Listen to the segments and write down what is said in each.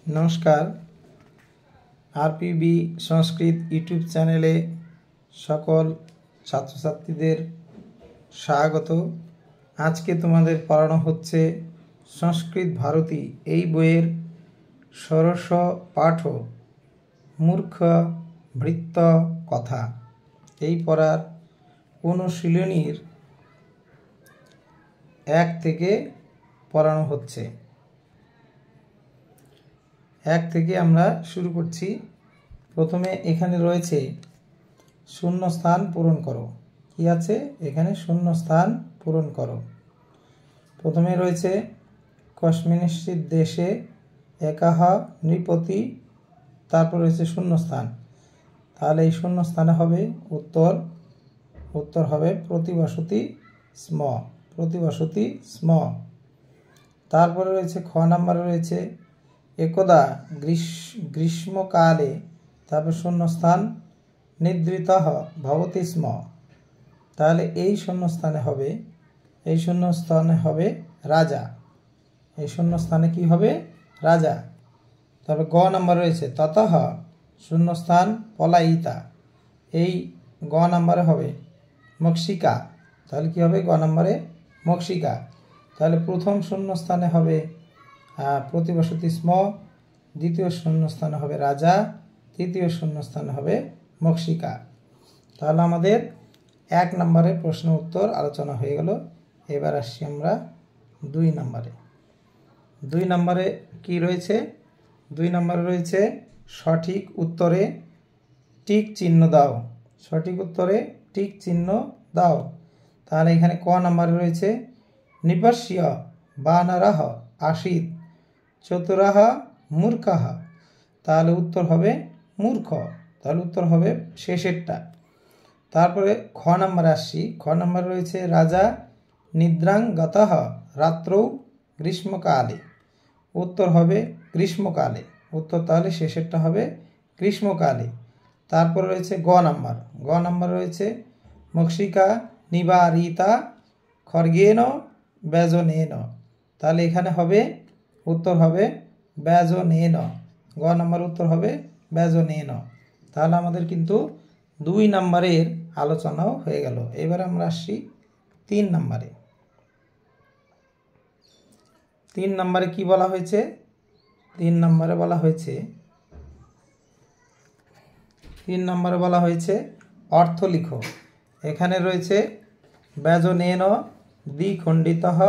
नमस्कार आरपीबी संस्कृत यूट्यूब चैनेले सकल छात्र छात्रीदेर स्वागत। आज के तुम्हादेर पढ़ानो होच्छे संस्कृत भारती এই বইয়ের ষোড়শ পাঠ মূর্খ ভৃত্য কথা। এই পড়ার অনুশীলনীর 1 থেকে পড়ানো হচ্ছে। 1 থেকে আমরা শুরু করছি। প্রথমে এখানে রয়েছে শূন্যস্থান পূরণ করো। কি আছে এখানে? শূন্যস্থান পূরণ করো। প্রথমে রয়েছে কস্মিন্শ্চিৎ দেশে একাহ নৃপতি, তারপর রয়েছে শূন্যস্থান। তাহলে এই শূন্যস্থানে হবে উত্তর হবে প্রতিবসতি স্ম, প্রতিবসতি স্ম। তারপরে রয়েছে খ নাম্বারে রয়েছে একদা গ্রীষ্মকালে, তারপর শূন্যস্থান নিদ্রিতঃ ভবতি স্ম। তাহলে এই শূন্যস্থানে হবে রাজা। এই শূন্যস্থানে কি হবে? রাজা। তারপর গ নাম্বার রয়েছে ততঃ শূন্যস্থান পলায়িতা। এই গ নাম্বারে হবে মক্ষিকা। তাহলে কি হবে? গ নাম্বারে মক্ষিকা। তাহলে প্রথম শূন্যস্থানে হবে প্রতিবসতি স্ম, দ্বিতীয় শূন্যস্থানে হবে রাজা, তৃতীয় শূন্যস্থানে হবে মক্ষিকা। তাহলে আমাদের 1 নম্বরের প্রশ্ন উত্তর আলোচনা হয়ে গেল। এবার আসছি আমরা 2 নম্বরে। 2 নম্বরে কি রয়েছে? 2 নম্বরে রয়েছে সঠিক উত্তরে টিক চিহ্ন দাও। সঠিক উত্তরে টিক চিহ্ন দাও। তাহলে এখানে ক নম্বরে রয়েছে নিপস্য বানরঃ আসীৎ চতুরঃ মূর্খঃ। তাহলে উত্তর হবে মূর্খ। তাহলে উত্তর হবে শেষেরটা। তারপরে খ নম্বরে আসছি। খ নম্বরে রয়েছে রাজা নিদ্রাং গতঃ রাত্রৌ গ্রীষ্মকালে। উত্তর হবে গ্রীষ্মকালে। উত্তর তাহলে শেষেরটা হবে গ্রীষ্মকালে। তারপরে রয়েছে গ নাম্বার। গ নাম্বার রয়েছে মক্ষিকা নিবারিতা খর্গেন ব্যজনেন। তাহলে এখানে হবে উত্তর হবে ব্যজনেন। গ নাম্বার উত্তর হবে ব্যজনেন। তাহলে আমাদের কিন্তু 2 নম্বরের আলোচনাও হয়ে গেল। এবার আমরা আসছি 3 নম্বরে। 3 নম্বরে কি বলা হয়েছে? 3 নম্বরে বলা হয়েছে অর্থ লিখো। এখানে রয়েছে ব্যজনেন দ্বিখণ্ডিতঃ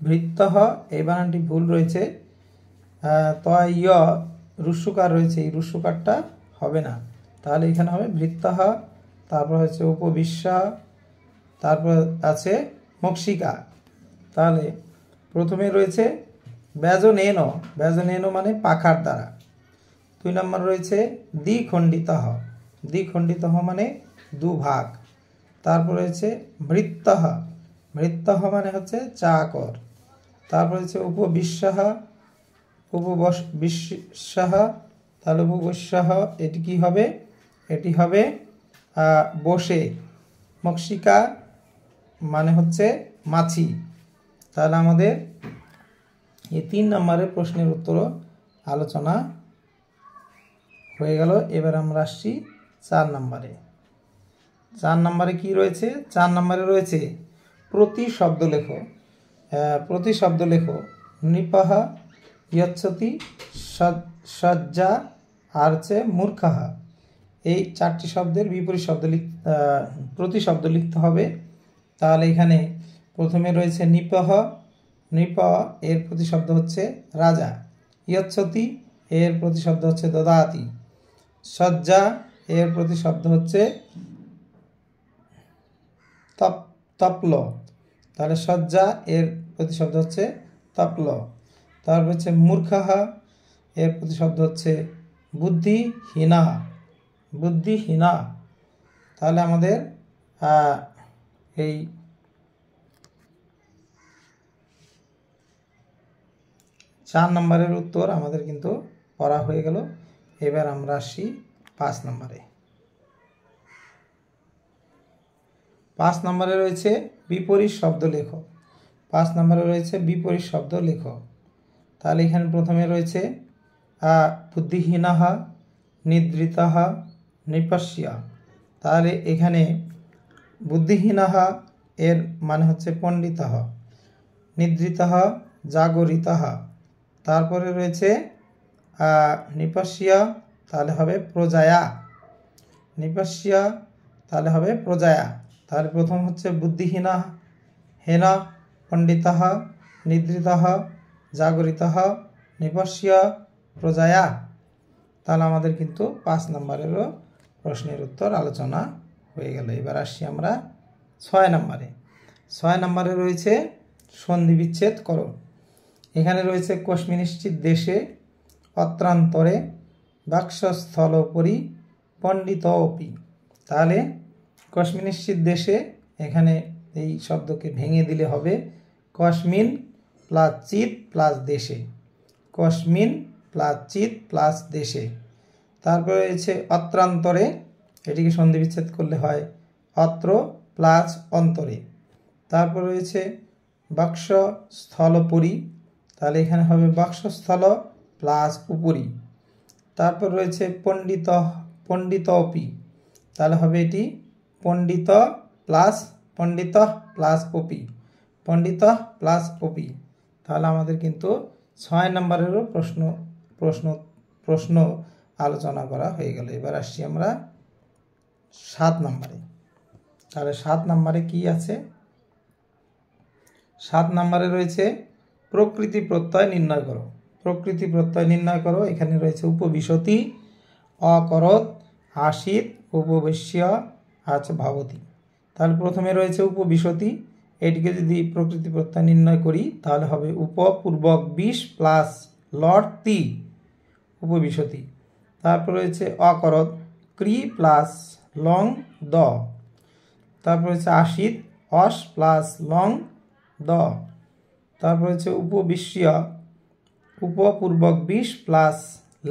ভৃত্যঃ, এই বানানটি ভুল রয়েছে। তয় রুস্যকার রয়েছে, এই রুস্যকারটা হবে না। তাহলে এখানে হবে ভৃত্যঃ। তারপর হচ্ছে উপবিশ্য, তারপর আছে মক্ষিকা। তাহলে প্রথমে রয়েছে ব্যজনেন। ব্যজনেন মানে পাখার দ্বারা। 2 নম্বর রয়েছে দ্বিখণ্ডিতঃ। দ্বিখণ্ডিতঃ মানে দুভাগ। তারপর রয়েছে ভৃত্যঃ। ভৃত্যঃ মানে হচ্ছে চাকর। তারপর হচ্ছে উপবিশ্যঃ। উপবিশ্যঃ। তাহলে উপবিশ্যঃ এটি কি হবে? এটি হবে বসে। মক্ষিকা মানে হচ্ছে মাছি। তাহলে আমাদের এই 3 নম্বরের প্রশ্নের উত্তর আলোচনা হয়ে গেল। এবার আমরা আসছি 4 নম্বরে। 4 নম্বরে কি রয়েছে? 4 নম্বরে রয়েছে প্রতি শব্দ লেখো। প্রতি শব্দ লেখো। নৃপঃ ইয়চ্ছতি সজ্জা আর হচ্ছে মূর্খঃ। এই 4টি শব্দের বিপরীত শব্দ প্রতি শব্দ লিখতে হবে। তাহলে এখানে প্রথমে রয়েছে নৃপঃ। নৃপ এর প্রতিশব্দ হচ্ছে রাজা। ইয়চ্ছতি এর প্রতিশব্দ হচ্ছে দদাতি। সজ্জা এর প্রতিশব্দ হচ্ছে তপ্ল। তাহলে সজ্জা এর প্রতিশব্দ হচ্ছে তপ্ল। তারপর হচ্ছে মূর্খঃ এর প্রতিশব্দ হচ্ছে বুদ্ধিহীনা। বুদ্ধিহীনা। তাহলে আমাদের এই 4 নম্বরের উত্তর আমাদের কিন্তু পড়া হয়ে গেল। এবার আমরা আসি 5 নম্বরে। 5 নম্বরে রয়েছে বিপরীত শব্দ লেখো। 5 নম্বরে রয়েছে বিপরীত শব্দ লেখো। তাহলে এখানে প্রথমে রয়েছে বুদ্ধিহীনः নিদ্রিতः নৃপস্য। তাহলে এখানে বুদ্ধিহীনः এর মানে হচ্ছে পণ্ডিতः, নিদ্রিতः জাগরিতः, তারপরে রয়েছে নৃপস্য তাহলে হবে প্রজায়া, নৃপস্য তাহলে হবে প্রজায়া। তাহলে প্রথম হচ্ছে বুদ্ধিহীনः হেন পণ্ডিতः নিদ্রিতः জাগরিতः নৃপস্য প্রজায়া। তাহলে আমাদের কিন্তু 5 নম্বরেরও প্রশ্নের উত্তর আলোচনা হয়ে গেল। এবার আসছি আমরা 6 নম্বরে। 6 নম্বরে রয়েছে সন্ধি বিচ্ছেদ করো। এখানে রয়েছে কস্মিনিশ্চিত দেশে অত্রান্তরে বাক্সস্থলোপরি পণ্ডিতোপি। তাহলে কস্মিনিশ্চিত দেশে এখানে এই শব্দকে ভেঙে দিলে হবে কস্মিন প্লাস চিত প্লাস দেশে, কস্মিন প্লাস চিত প্লাস দেশে। তারপরে রয়েছে অত্রান্তরে, এটিকে সন্ধি বিচ্ছেদ করলে হয় অত্র প্লাস অন্তরে। তারপর রয়েছে বাক্সস্থলোপরি, তাহলে এখানে হবে বাক্সস্থল প্লাস উপরি। তারপর রয়েছে পণ্ডিতোপি, তাহলে হবে এটি পণ্ডিত প্লাস ওপি, পণ্ডিত প্লাস ওপি। তাহলে আমাদের কিন্তু 6 নম্বরেরও প্রশ্ন আলোচনা করা হয়ে গেল। এবার আসছি আমরা 7 নম্বরে। তাহলে 7 নম্বরে কি আছে? 7 নম্বরে রয়েছে প্রকৃতি প্রত্যয় নির্ণয় করো। প্রকৃতি প্রত্যয় নির্ণয় করো। এখানে রয়েছে উপবিশতি, অকরত, আশিত, উপবেশ্য আছে ভবতি। তাহলে প্রথমে রয়েছে উপবিশতি, এটিকে যদি প্রকৃতি প্রত্যয় নির্ণয় করি তাহলে হবে উপপূর্বক 20 প্লাস লট তি উপবিশতি। তারপর রয়েছে অকরত ক্রি প্লাস লং দ। তারপর রয়েছে আশিত অস প্লাস লং দ। তারপর রয়েছে উপবিশ্য উপপূর্বক 20 প্লাস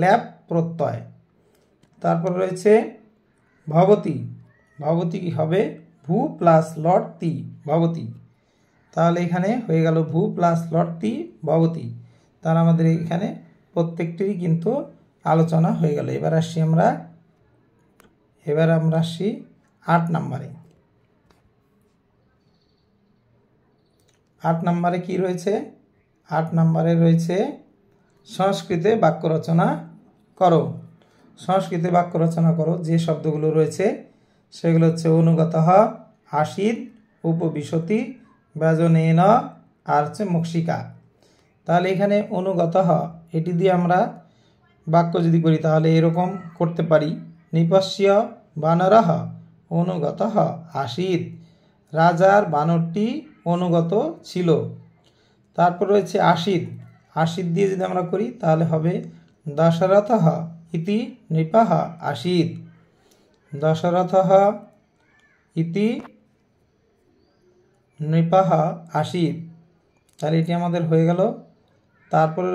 ল্যাপ প্রত্যয়। তারপর রয়েছে ভবতি, ভবতি কি হবে ভূ প্লাস লট তি ভবতি। তাহলে এখানে হয়ে গেল ভূ প্লাস লট তি ভবতি। তাহলে আমাদের এখানে প্রত্যেকটিরই কিন্তু আলোচনা হয়ে গেল। এবার আমরা আসি 8 নম্বরে। 8 নম্বরে কি রয়েছে? 8 নম্বরে রয়েছে সংস্কৃতে বাক্য রচনা করো। সংস্কৃতে বাক্য রচনা করো। যে শব্দগুলো রয়েছে সেগুলো হচ্ছে অনুগতঃ, আশিত, উপবিশতি, ব্যজনেন আর হচ্ছে মক্ষিকা। তাহলে এখানে অনুগতঃ এটি দিয়ে আমরা বাক্য যদি করি তাহলে এরকম করতে পারি, নৃপস্য বানরঃ অনুগতঃ আশিত, রাজার বানরটি অনুগত ছিল। তারপর রয়েছে আশিত, আশিত দিয়ে যদি আমরা করি তাহলে হবে দশরথঃ ইতি নৃপঃ আশিত, দশরথঃ ইতি নৃপঃ আশিত। তাহলে এটি আমাদের হয়ে গেল। তারপরে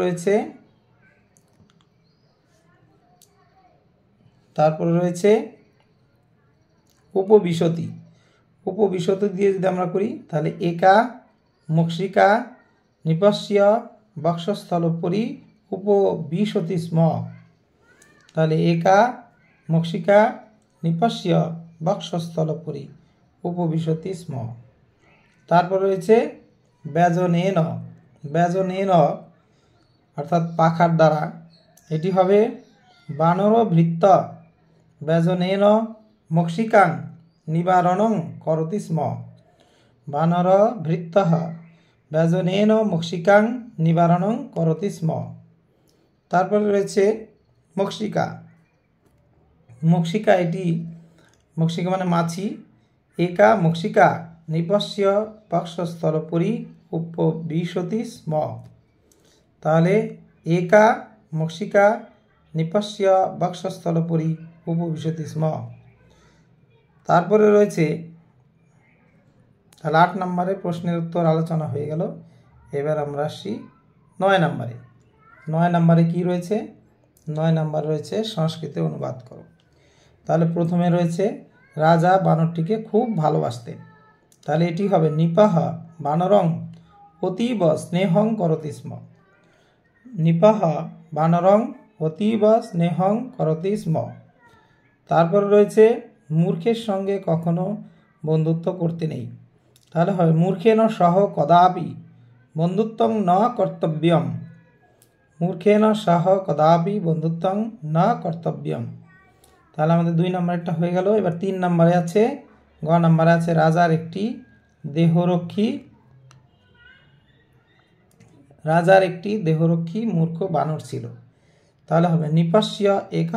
রয়েছে উপবিশতি। উপবিশতি দিয়ে যদি আমরা করি তাহলে একা মক্ষিকা নৃপস্য বক্ষস্থলোপরি উপবিশতি স্ম। তাহলে একা মক্ষিকা নৃপস্য বক্ষস্থলোপরি উপবিশতি স্ম। তারপর রয়েছে ব্যজনেন, ব্যজনেন অর্থাৎ পাখার দ্বারা, এটি হবে বানর ভৃত্ত ব্যজনেন মক্ষিকাং নিবারণং করতি স্ম, বানর ভৃত্তঃ ব্যজনেন মক্ষিকাং নিবারণং করতি স্ম। তারপরে রয়েছে মক্ষিকা, মক্ষিকা এটি মক্ষিকা মানে মাছি, একা মক্ষিকা নৃপস্য বক্ষস্থলোপরি উপবিশতি স্ম। তাহলে একা মক্ষিকা নৃপস্য বক্ষস্থলোপরি উপবিশতি স্ম। তারপরে রয়েছে, তাহলে 8 নম্বরে প্রশ্নের উত্তর আলোচনা হয়ে গেল। এবার আমরা আসছি 9 নম্বরে। 9 নম্বরে কি রয়েছে? 9 নম্বর রয়েছে সংস্কৃতে অনুবাদ করো। তাহলে প্রথমে রয়েছে রাজা বানরটিকে খুব ভালোবাসতেন। তাহলে এটি হবে নৃপঃ বানরং অতীব স্নেহং করতি স্ম। নিপাহ বানরং অতীব স্নেহং করতি স্ম। তারপর রয়েছে মূর্খের সঙ্গে কখনো বন্ধুত্ব করতে নেই, তাহলে হবে মূর্খেন সহ কদাপি বন্ধুত্বং ন কর্তব্যম। মূর্খেন সহ কদাপি বন্ধুত্বং ন কর্তব্যম। তাহলে আমাদের 2 নম্বরটা হয়ে গেল। এবার 3 নম্বরে আছে, গ নম্বরে আছে রাজার একটি দেহরক্ষী মূর্খ বানর ছিল। তাহলে হবে নিপস্য একঃ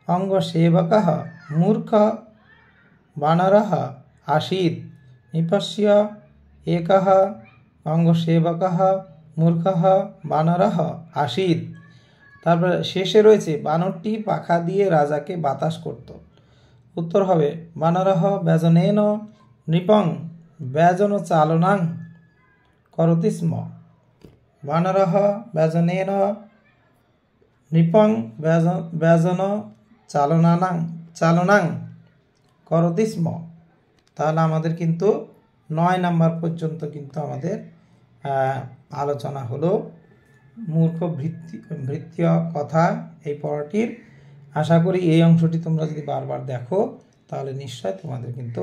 অঙ্গ সেবকঃ মূর্খ বানরঃ আসীৎ। নিপস্য একঃ অঙ্গ সেবকঃ মূর্খঃ বানরঃ আসীৎ। তারপরে শেষে রয়েছে বানরটি পাখা দিয়ে রাজাকে বাতাস করত। উত্তর হবে বানরঃ ব্যজনেন নৃপং ব্যজন চালনাং করতি স্ম। বানরঃ ব্যজনেন নৃপং ব্যজন চালনাং করতি স্ম। তাহলে আমাদের কিন্তু 9 নম্বর পর্যন্ত কিন্তু আমাদের আলোচনা হলো মূর্খ ভৃত্য কথা এই পড়াটির। আশা করি এই অংশটি তোমরা যদি বারবার দেখো তাহলে নিশ্চয় তোমাদের কিন্তু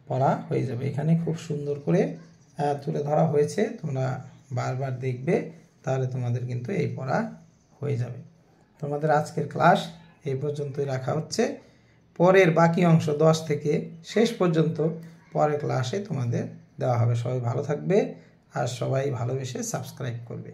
পড়া হয়ে যাবে। এখানে খুব সুন্দর করে তুলে ধরা হয়েছে, তোমরা বারবার দেখবে, তাহলে তোমাদের কিন্তু এই পড়া হয়ে যাবে। তোমাদের আজকের ক্লাস এই পর্যন্তই রাখা হচ্ছে। পরের বাকি অংশ 10 থেকে শেষ পর্যন্ত পরের ক্লাসে তোমাদের দেওয়া হবে। সবাই ভালো থাকবে আর সবাই ভালোবেসে সাবস্ক্রাইব করবে।